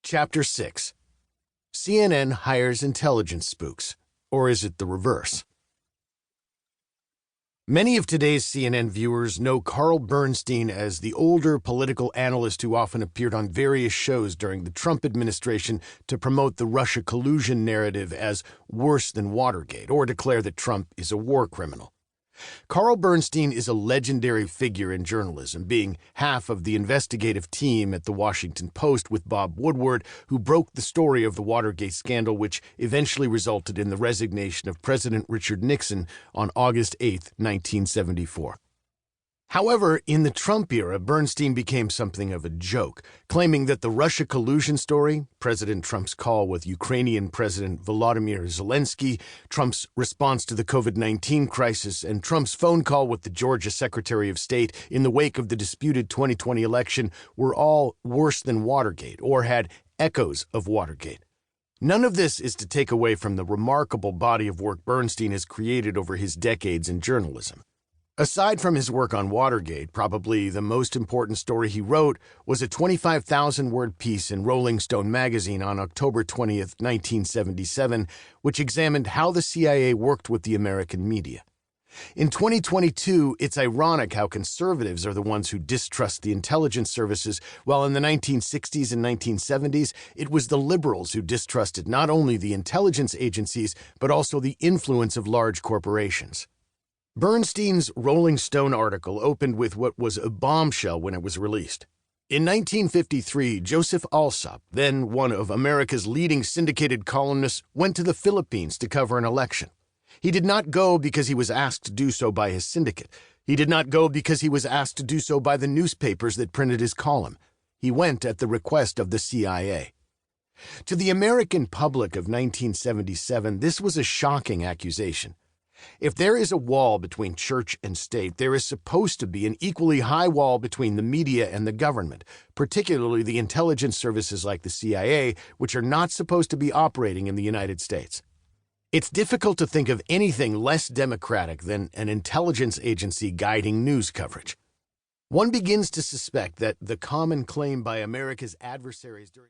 Chapter 6. CNN hires intelligence spooks. Or is it the reverse? Many of today's CNN viewers know Carl Bernstein as the older political analyst who often appeared on various shows during the Trump administration to promote the Russia collusion narrative as worse than Watergate, or declare that Trump is a war criminal. Carl Bernstein is a legendary figure in journalism, being half of the investigative team at The Washington Post with Bob Woodward, who broke the story of the Watergate scandal, which eventually resulted in the resignation of President Richard Nixon on August 8, 1974. However, in the Trump era, Bernstein became something of a joke, claiming that the Russia collusion story, President Trump's call with Ukrainian President Volodymyr Zelensky, Trump's response to the COVID-19 crisis, and Trump's phone call with the Georgia Secretary of State in the wake of the disputed 2020 election were all worse than Watergate, or had echoes of Watergate. None of this is to take away from the remarkable body of work Bernstein has created over his decades in journalism. Aside from his work on Watergate, probably the most important story he wrote was a 25,000-word piece in Rolling Stone magazine on October 20, 1977, which examined how the CIA worked with the American media. In 2022, it's ironic how conservatives are the ones who distrust the intelligence services, while in the 1960s and 1970s, it was the liberals who distrusted not only the intelligence agencies, but also the influence of large corporations. Bernstein's Rolling Stone article opened with what was a bombshell when it was released. In 1953, Joseph Alsop, then one of America's leading syndicated columnists, went to the Philippines to cover an election. He did not go because he was asked to do so by his syndicate. He did not go because he was asked to do so by the newspapers that printed his column. He went at the request of the CIA. To the American public of 1977, this was a shocking accusation. If there is a wall between church and state, there is supposed to be an equally high wall between the media and the government, particularly the intelligence services like the CIA, which are not supposed to be operating in the United States. It's difficult to think of anything less democratic than an intelligence agency guiding news coverage. One begins to suspect that the common claim by America's adversaries during